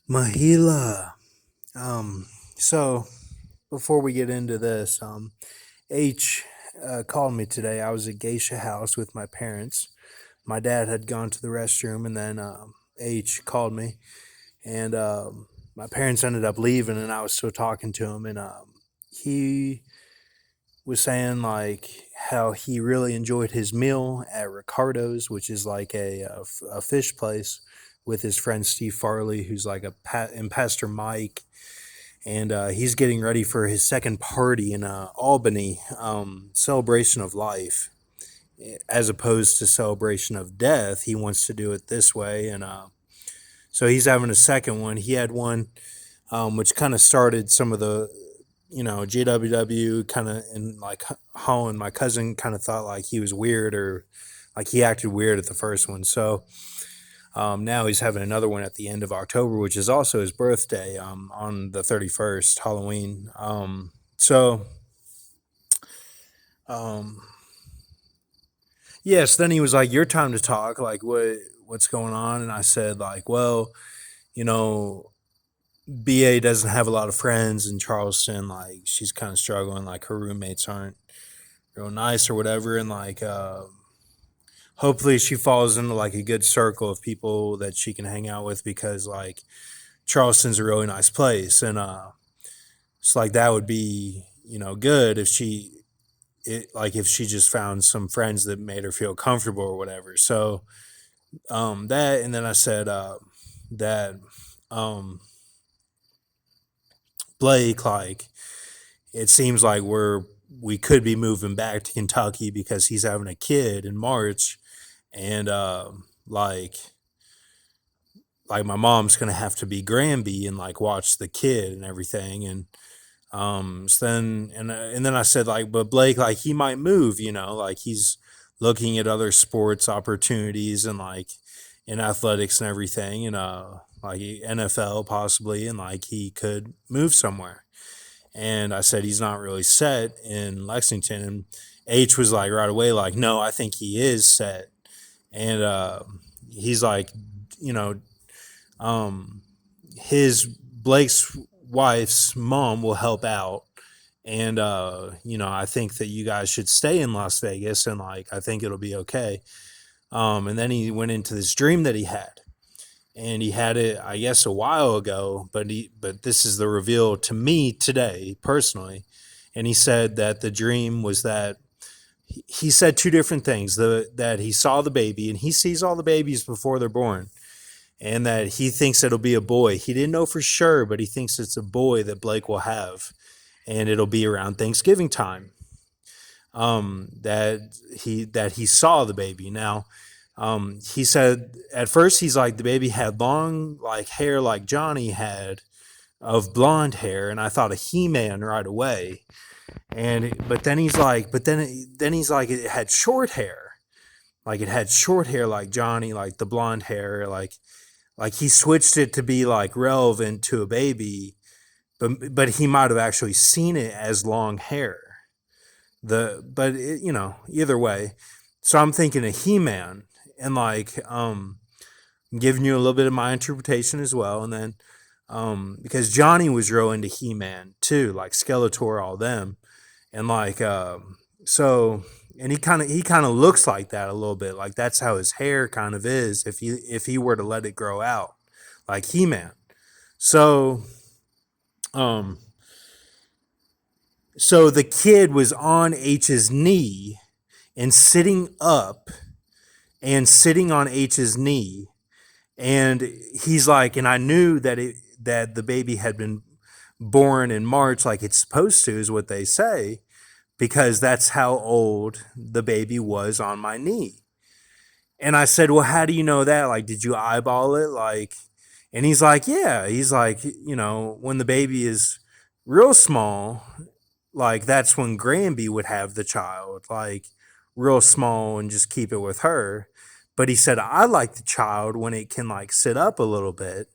Mahila. So before we get into this, H called me today. I was at Geisha House with my parents. My dad had gone to the restroom, and then H called me, and my parents ended up leaving, and I was still talking to him, and he was saying like how he really enjoyed his meal at Ricardo's, which is like a fish place with his friend Steve Farley, who's like and Pastor Mike, and he's getting ready for his second party in Albany, celebration of life, as opposed to celebration of death. He wants to do it this way, and so he's having a second one. He had one which kind of started some of the JWW kind of, and like Holland, my cousin kind of thought like he was weird, or like he acted weird at the first one. So now he's having another one at the end of October, which is also his birthday, on the 31st, Halloween. So, um, yes, then he was like, "Your time to talk. Like, what's going on?" And I said, like, "Well, you know, BA doesn't have a lot of friends in Charleston. Like, she's kind of struggling. Like, her roommates aren't real nice or whatever, and like, hopefully she falls into like a good circle of people that she can hang out with, because like Charleston's a really nice place, and it's like that would be good if if she just found some friends that made her feel comfortable or whatever. So that, and then I said that um, Blake, like, it seems like we could be moving back to Kentucky because he's having a kid in March, and like my mom's gonna have to be Granby and like watch the kid and everything. And so then I said, like, but Blake, like, he might move, like he's looking at other sports opportunities, and like in athletics and everything, and like NFL possibly, and like he could move somewhere. And I said he's not really set in Lexington, and H was like right away, like, no, I think he is set. And he's like, you know, um, his Blake's wife's mom will help out, and I think that you guys should stay in Las Vegas, and like I think it'll be okay. And then he went into this dream that he had, and he had it, I guess, a while ago, but this is the reveal to me today personally. And he said that the dream was that he said two different things: that he saw the baby, and he sees all the babies before they're born, and that he thinks it'll be a boy. He didn't know for sure, but he thinks it's a boy that Blake will have, and it'll be around Thanksgiving time. That he saw the baby. Now, he said at first he's like, the baby had long like hair like Johnny had, of blonde hair, and I thought of He-Man right away. But then he's like, then he's like, it had short hair, like it had short hair like Johnny, like the blonde hair, like he switched it to be like relevant to a baby, but he might have actually seen it as long hair. Either way. So I'm thinking of He-Man, and like giving you a little bit of my interpretation as well, and then because Johnny was real into He-Man too, like Skeletor, all them, and like so, and he kind of looks like that a little bit, like that's how his hair kind of is if he were to let it grow out, like He-Man. So um so the kid was on H's knee and sitting up and sitting on H's knee, and he's like, and I knew that the baby had been born in March, like it's supposed to, is what they say, because that's how old the baby was on my knee. And I said, well, how do you know that? Like, did you eyeball it? Like, and he's like, yeah. He's like, when the baby is real small, like that's when Granby would have the child, like real small, and just keep it with her. But he said, I like the child when it can like sit up a little bit.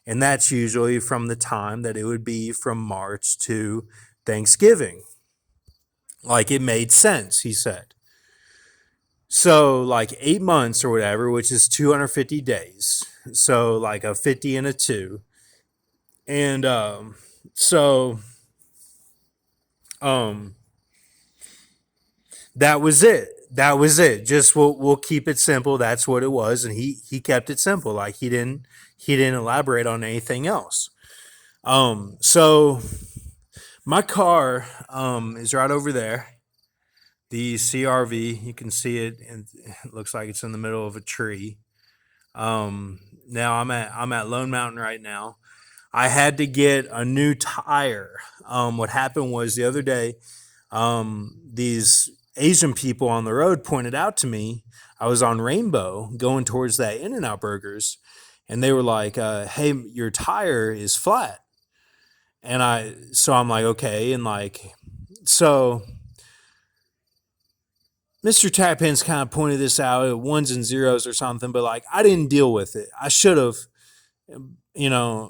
And that's usually from the time that it would be from March to Thanksgiving. Like it made sense, he said. So, like 8 months or whatever, which is 250 days. So, like a 50 and a 2. And so um, that was it. That was it. Just we'll keep it simple. That's what it was, and he kept it simple. Like he didn't elaborate on anything else. So my car is right over there. The CRV, you can see it, and it looks like it's in the middle of a tree. Now I'm at Lone Mountain right now. I had to get a new tire. What happened was the other day, these Asian people on the road pointed out to me. I was on Rainbow going towards that In and Out Burgers, and they were like, "Hey, your tire is flat." And I'm like, okay, and like, so Mr. Tapins kind of pointed this out at ones and zeros or something, but like, I didn't deal with it. I should have,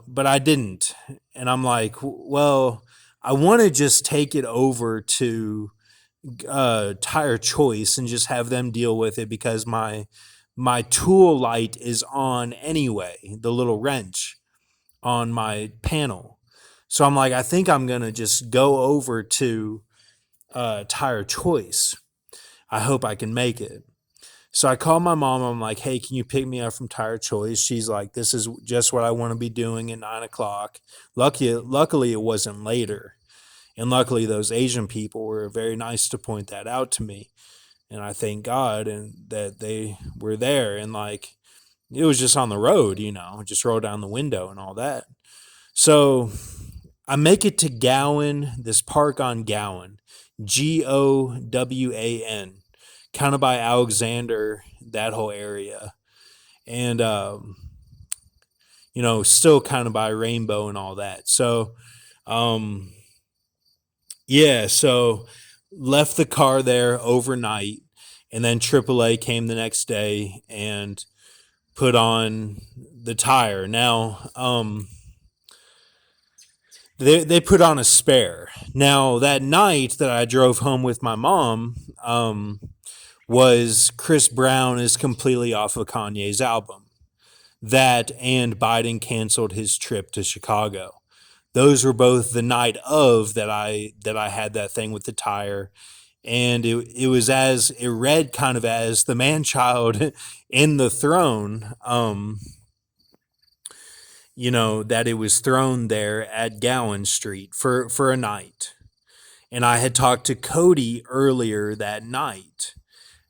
but I didn't. And I'm like, well, I want to just take it over to Tire Choice and just have them deal with it because my tool light is on anyway, the little wrench on my panel. So I'm like, I think I'm gonna just go over to Tire Choice. I hope I can make it. So I called my mom. I'm like, hey, can you pick me up from Tire Choice? She's like, this is just what I want to be doing at 9 o'clock. Luckily, it wasn't later. And luckily, those Asian people were very nice to point that out to me. And I thank God and that they were there. And like, it was just on the road, just roll down the window and all that. So I make it to Gowan, this park on Gowan, Gowan, kind of by Alexander, that whole area. And, still kind of by Rainbow and all that. So, um, yeah, so left the car there overnight. And then AAA came the next day and put on the tire. Now, they put on a spare. Now that night that I drove home with my mom, was Chris Brown is completely off of Kanye's album. That and Biden canceled his trip to Chicago. Those were both the night of that I had that thing with the tire, and it was as it read kind of as the man child in the throne. That it was thrown there at Gowan Street for a night. And I had talked to Cody earlier that night,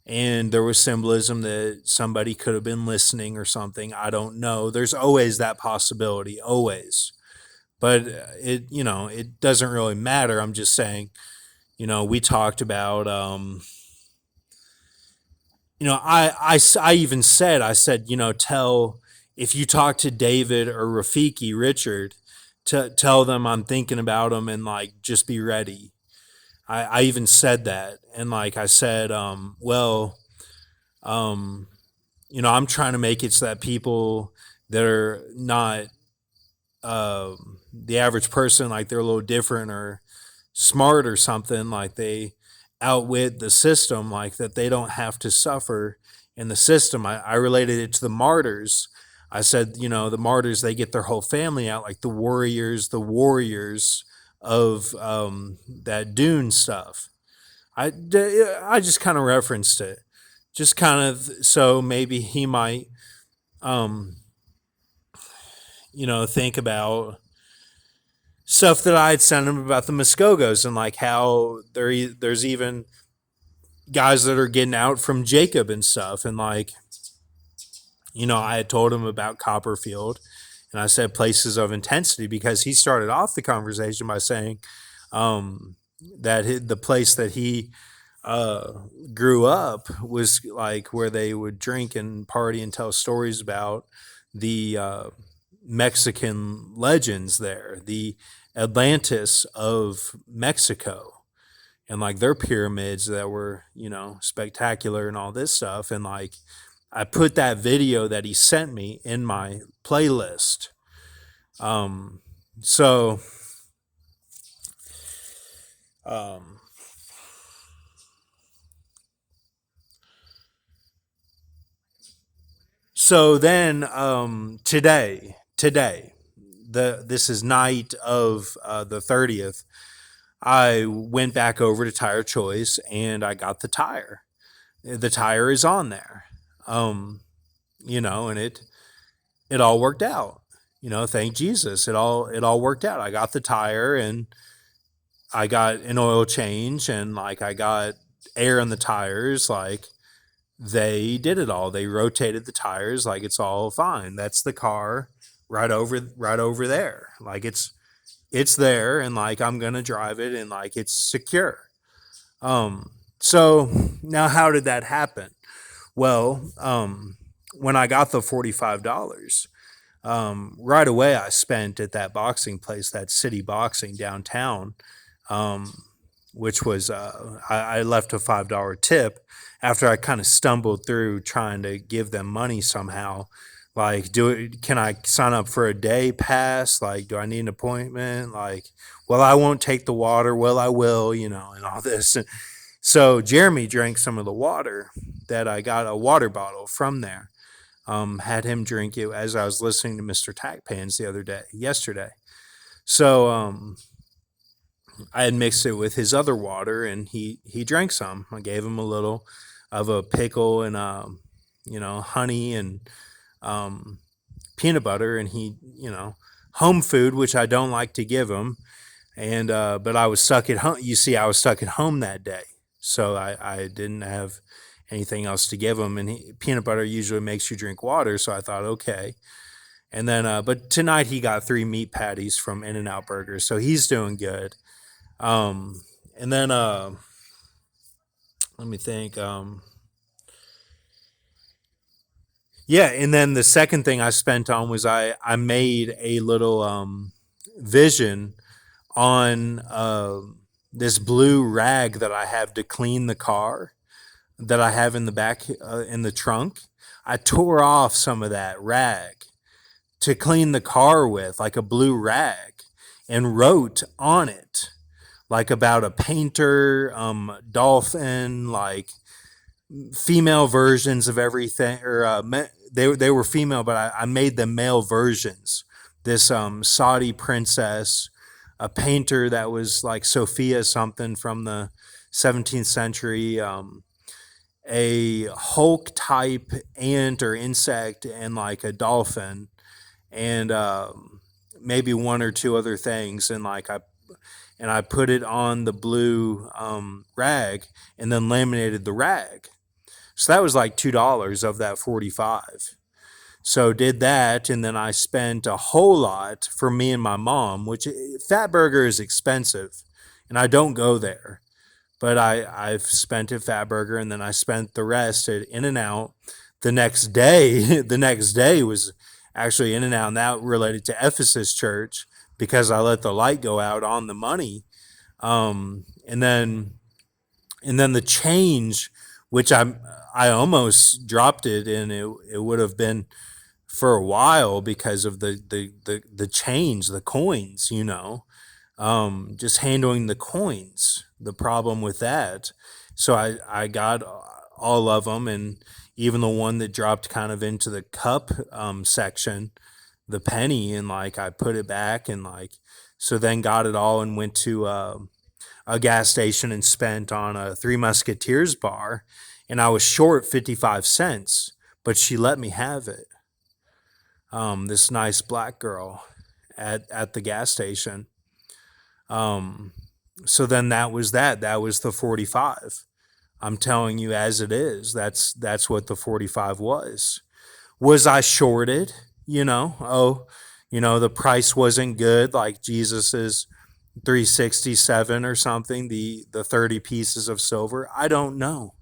and there was symbolism that somebody could have been listening or something. I don't know. There's always that possibility, always. But it doesn't really matter. I'm just saying, we talked about, I even said, tell, if you talk to David or Rafiki, Richard, to tell them I'm thinking about them and like, just be ready. I even said that. And like I said, um, I'm trying to make it so that people that are not the average person, like they're a little different or smart or something, like they outwit the system, like that they don't have to suffer in the system. I related it to the martyrs. I said, the martyrs, they get their whole family out, like the warriors of that Dune stuff. I just kind of referenced it, just kind of so maybe he might, um, think about stuff that I had sent him about the Muskogos and like how there's even guys that are getting out from Jacob and stuff. And like, I had told him about Copperfield and I said places of intensity because he started off the conversation by saying that the place that he uh, grew up was like where they would drink and party and tell stories about the Mexican legends there, the Atlantis of Mexico, and like their pyramids that were, spectacular and all this stuff. And like, I put that video that he sent me in my playlist. Um, so, um, so then, today, this is night of the 30th. I went back over to Tire Choice and I got the tire. The tire is on there. Um, and it all worked out. Thank Jesus. It all worked out. I got the tire and I got an oil change and like I got air in the tires. Like they did it all. They rotated the tires. Like it's all fine. That's the car right over there. Like it's there and like I'm gonna drive it and like it's secure. So now how did that happen? Well, when I got the $45, right away I spent at that boxing place, that City Boxing downtown, um, which was I left a $5 tip after I kind of stumbled through trying to give them money somehow. Like, can I sign up for a day pass? Like, do I need an appointment? Like, well, I won't take the water. Well, I will, and all this. So Jeremy drank some of the water that I got a water bottle from there. Had him drink it as I was listening to Mr. Tackpans yesterday. So I had mixed it with his other water, and he drank some. I gave him a little of a pickle and honey and um, peanut butter, and home food, which I don't like to give him. And but I was stuck at home. You see, I was stuck at home that day, so I didn't have anything else to give him. And peanut butter usually makes you drink water, so I thought, okay. And then, but tonight he got 3 meat patties from In-N-Out Burger, so he's doing good. And then let me think. Yeah, and then the second thing I spent on was I made a little vision on this blue rag that I have to clean the car that I have in the back in the trunk. I tore off some of that rag to clean the car with, like a blue rag, and wrote on it like about a painter, dolphin, like female versions of everything, or they were female, but I made them male versions. This Saudi princess, a painter that was like Sophia something from the 17th century, a Hulk type ant or insect, and like a dolphin, and maybe one or two other things, and I put it on the blue rag, and then laminated the rag. So that was like $2 of that 45. So did that, and then I spent a whole lot for me and my mom, which Fat Burger is expensive, and I don't go there. But I've spent at Fat Burger, and then I spent the rest at In-N-Out. The next day, the next day was actually In-N-Out, and that related to Ephesus Church because I let the light go out on the money. And then the change, which I almost dropped it, and it would have been for a while because of the change, the coins, just handling the coins, the problem with that. So I got all of them, and even the one that dropped kind of into the cup section, the penny, and like I put it back, and like so then got it all and went to a gas station and spent on a Three Musketeers bar, and I was short 55 cents, but she let me have it. This nice black girl at the gas station. Um, so then that was that. That was the 45. I'm telling you as it is. That's what the 45 was. Was I shorted? Oh, the price wasn't good like Jesus's 367 or something, the 30 pieces of silver. I don't know.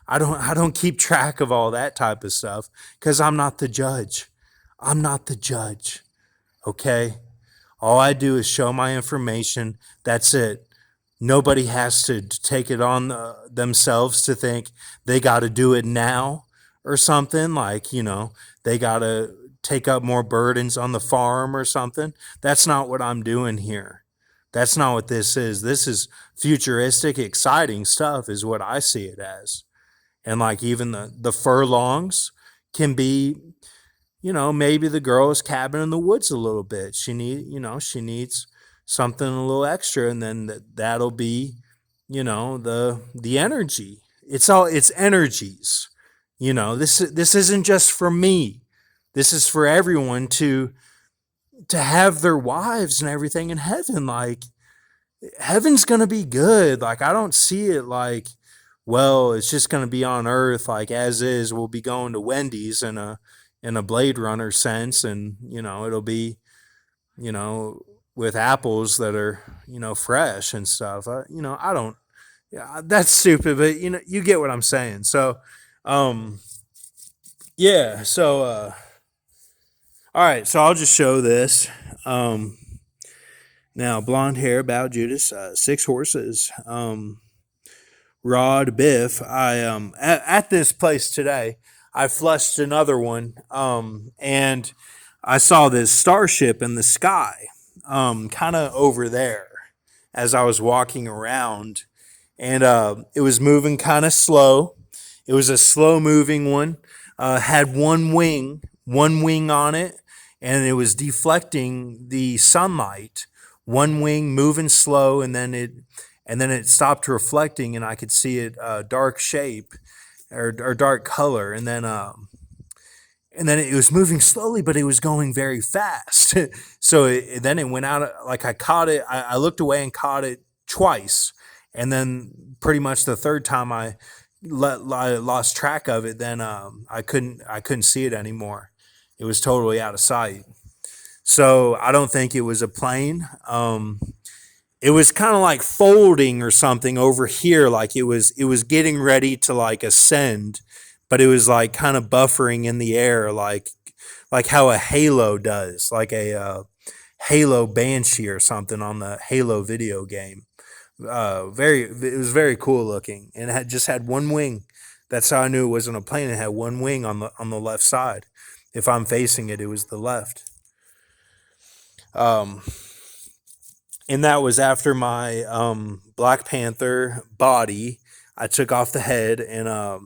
I don't keep track of all that type of stuff cuz I'm not the judge. I'm not the judge. Okay? All I do is show my information. That's it. Nobody has to take it on themselves to think they got to do it now or something like, they got to take up more burdens on the farm or something. That's not what I'm doing here. That's not what this is. This is futuristic, exciting stuff, is what I see it as. And like even the furlongs can be maybe the girl is cabin in the woods a little bit. She needs something a little extra, and then that'll be, the energy. It's energies. This isn't just for me. This is for everyone to have their wives and everything in heaven. Like, heaven's gonna be good. Like, I don't see it like, well, it's just gonna be on earth like as is. We'll be going to Wendy's in a Blade Runner sense, and it'll be, you know with apples that are, fresh and stuff. I don't. Yeah, that's stupid, but you get what I'm saying. So, um, yeah. So, all right. So I'll just show this. Um, Now, blonde hair, about Judas, six horses. Rod, Biff. I at this place today, I flushed another one, and I saw this starship in the sky, kind of over there, as I was walking around, and it was moving kind of slow. It was a slow moving one. Had one wing on it, and it was deflecting the sunlight. One wing moving slow, and then it stopped reflecting, and I could see it dark shape or dark color, and then it was moving slowly, but it was going very fast. So then it went out. Like, I caught it. I looked away and caught it twice, and then pretty much the third time I lost track of it. Then I couldn't see it anymore. It was totally out of sight. So I don't think it was a plane. It was kind of like folding or something over here, like it was getting ready to like ascend, but it was like kind of buffering in the air, like how a halo does, like a halo banshee or something on the Halo video game. It was very cool looking, and it just had one wing. That's how I knew it wasn't a plane. It had one wing on the left side. If I'm facing it, it was the left. um and that was after my Black Panther body. I took off the head, and a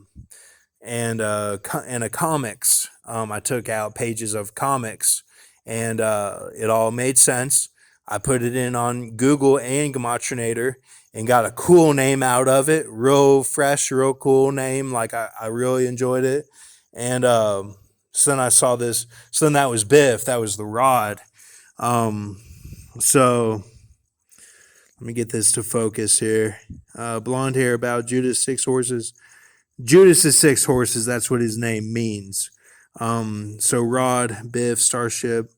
comics. I took out pages of comics, and it all made sense. I put it in on Google and Gematrinator and got a cool name out of it. Real fresh, real cool name. Like, I really enjoyed it. And so then I saw this. So then that was Biff. That was the rod. So let me get this to focus here. Blonde hair, about Judas, six horses. Judas is six horses. That's what his name means. So Rod, Biff, Starship,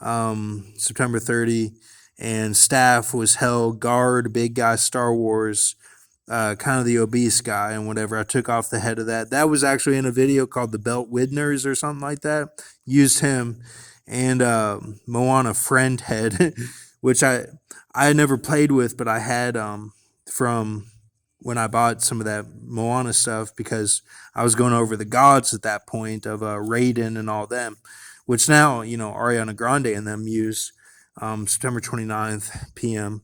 September 30, and Staff was Hell, Guard, big guy, Star Wars, kind of the obese guy and whatever. I took off the head of that. That was actually in a video called The Belt Widners or something like that. Used him, and Moana Friend Head, which I had never played with, but I had from when I bought some of that Moana stuff, because I was going over the gods at that point of Raiden and all them, which now, Ariana Grande and them use. September 29th, p.m.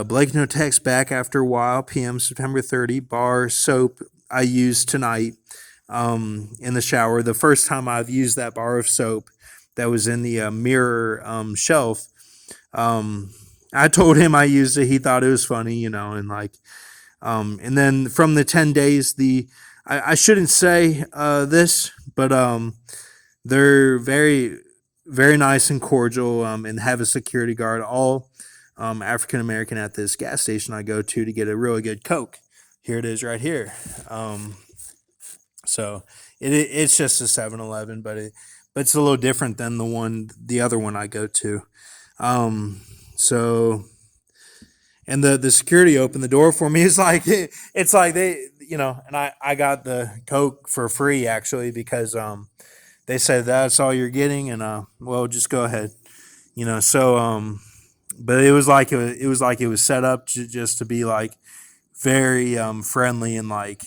Blake No Text back after a while, p.m. September 30. Bar soap I used tonight in the shower. The first time I've used that bar of soap that was in the mirror shelf. I told him I used it. He thought it was funny, and like, and then from the 10 days, I shouldn't say this, but they're very, very nice and cordial, and have a security guard, all African American, at this gas station I go to get a really good Coke. Here it is right here. So it's just a 7-Eleven, but it's a little different than the other one I go to. So, and the security opened the door for me. It's like they, and I got the Coke for free, actually, because they said that's all you're getting, and well, just go ahead. So but it was set up just to be like very friendly, and like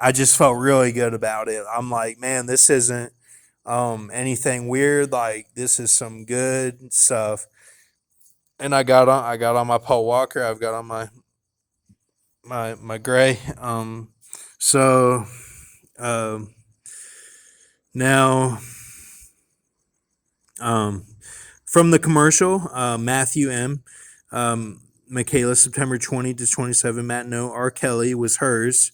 I just felt really good about it. I'm like, man, this isn't anything weird. Like, this is some good stuff. And I got on my Paul Walker. I've got on my gray. So um now. Um, from the commercial, Matthew M. Michaela, September 20 to 27. Matt, no. R. Kelly was hers.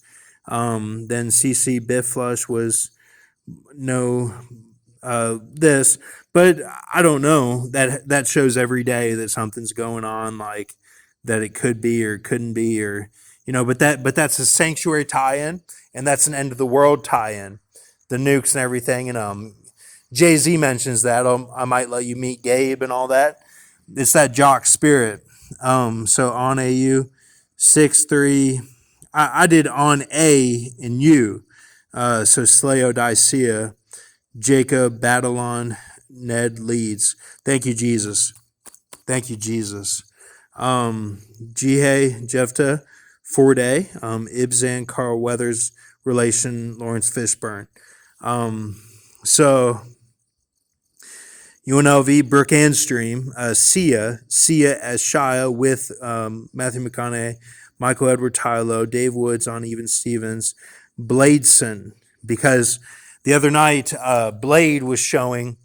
Then CC Biff Flush was no this, but I don't know. That shows every day that something's going on, like that it could be or couldn't be, or but that's a sanctuary tie-in, and that's an end of the world tie-in, the nukes and everything, and Jay Z mentions that I might let you meet Gabe and all that. It's that jock spirit. So on AU 6-3, I did on A and U. So Slaodicea, Jacob, Babylon, Ned leads. Thank you, Jesus. Thank you, Jesus. Jihei, Jefta, Forday, Ibzan, Carl Weathers, relation, Lawrence Fishburne. So UNLV, Brooke and Stream, Sia as Shia with Matthew McConaughey, Michael Edward Tylo, Dave Woods on Even Stevens, Bladeson, because the other night Blade was showing,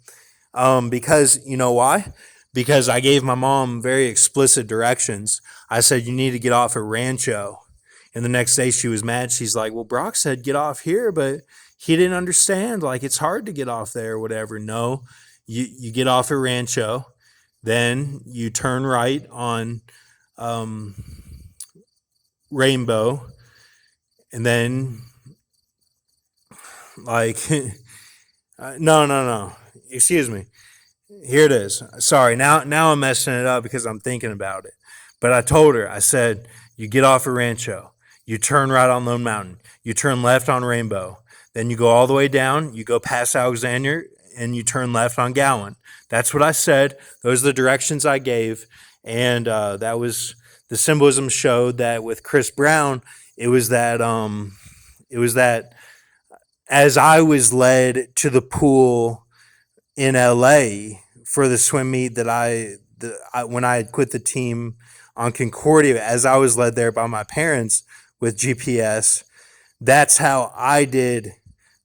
because you know why? Because I gave my mom very explicit directions. I said, you need to get off at Rancho. And the next day she was mad. She's like, well, Brock said get off here, but he didn't understand. Like, it's hard to get off there or whatever. No, you get off at Rancho, then you turn right on um, Rainbow, and then like no, excuse me. Here it is. Sorry, now I'm messing it up because I'm thinking about it. But I told her, I said, you get off at Rancho, you turn right on Lone Mountain, you turn left on Rainbow, then you go all the way down, you go past Alexander, and you turn left on Gowan. That's what I said. Those are the directions I gave, and that was the symbolism showed that with Chris Brown, it was that as I was led to the pool in LA for the swim meet that when I had quit the team on Concordia, as I was led there by my parents with GPS, that's how I did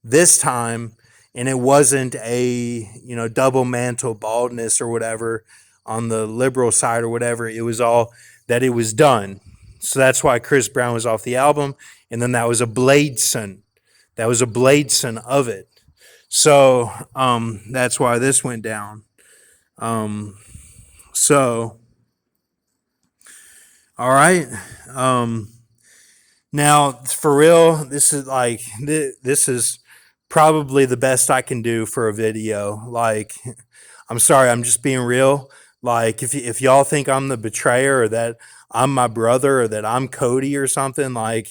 this time. And it wasn't a, double mantle baldness or whatever on the liberal side or whatever. It was all that it was done. So that's why Chris Brown was off the album. And then that was a Bladeson. That was a Bladeson of it. So that's why this went down. So, all right. Now, for real, this is probably the best I can do for a video. Like, I'm sorry, I'm just being real. Like, if y'all think I'm the betrayer or that I'm my brother or that I'm Cody or something, like,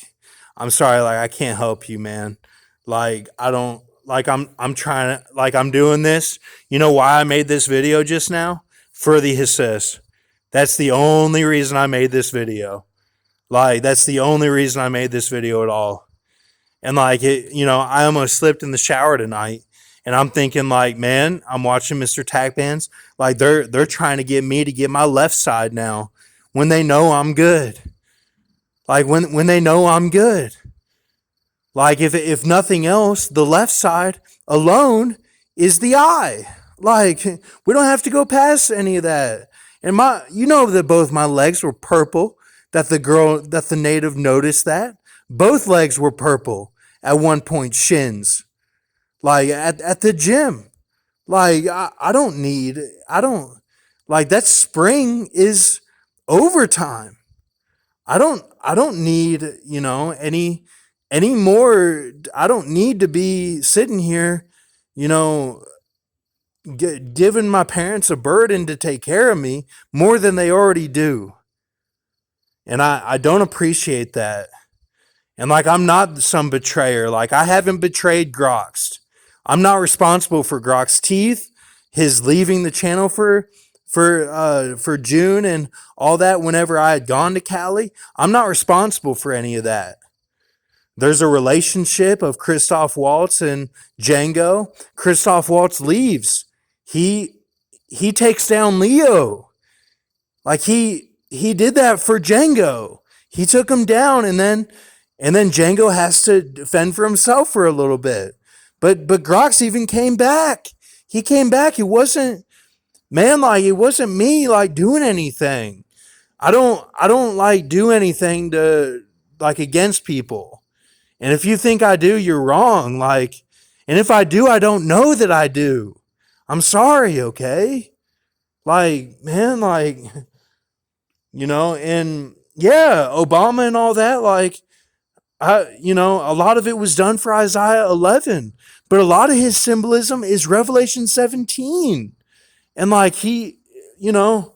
I'm sorry, like I can't help you, man. Like, I don't like I'm trying to like I'm doing this. You know why I made this video just now? For the assist. That's the only reason I made this video. Like, that's the only reason I made this video at all. And like I almost slipped in the shower tonight. And I'm thinking, like, man, I'm watching Mr. Tackbands. Like, they're trying to get me to get my left side now when they know I'm good. Like, when they know I'm good. Like, if nothing else, the left side alone is the eye. Like, we don't have to go past any of that. And that both my legs were purple. That the native noticed that. Both legs were purple at one point, shins. Like, at the gym. Like, I don't, like, that spring is overtime. I don't need, any more. I don't need to be sitting here, you know, giving my parents a burden to take care of me more than they already do. And I don't appreciate that. And like, I'm not some betrayer. Like, I haven't betrayed Grox. I'm not responsible for Grox's teeth, his leaving the channel for June and all that whenever I had gone to Cali. I'm not responsible for any of that. There's a relationship of Christoph Waltz and Django. Christoph Waltz leaves. He takes down Leo. Like, he did that for Django. He took him down, and then Django has to defend for himself for a little bit. But Grox even came back. He came back. It wasn't man, like it wasn't me like doing anything. I don't like do anything to like against people. And if you think I do, you're wrong. Like, and if I do, I don't know that I do. I'm sorry, okay? Like, man, like, and yeah, Obama and all that, like, a lot of it was done for Isaiah 11, but a lot of his symbolism is Revelation 17. And like, you know,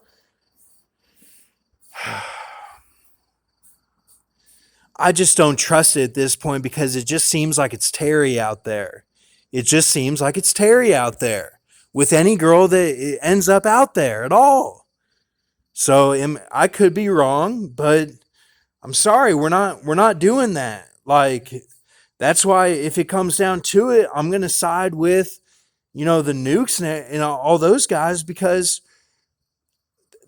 I just don't trust it at this point because it just seems like it's Terry out there. It just seems like it's Terry out there with any girl that ends up out there at all. So I could be wrong, but I'm sorry, we're not doing that. Like that's why if it comes down to it, I'm gonna side with the nukes and all those guys because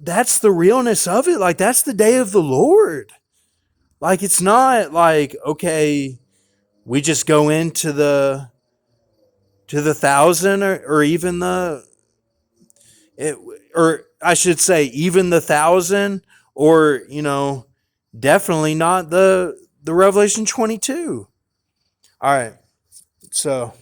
that's the realness of it. Like that's the day of the Lord. Like it's not like okay, we just go into the thousand or even it, or I should say even the thousand or definitely not the Revelation 22. All right, so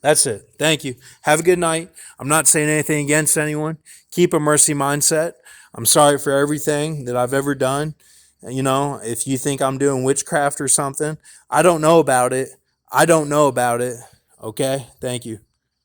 that's it. Thank you. Have a good night. I'm not saying anything against anyone. Keep a mercy mindset. I'm sorry for everything that I've ever done. If you think I'm doing witchcraft or something, I don't know about it. I don't know about it. Okay? Thank you.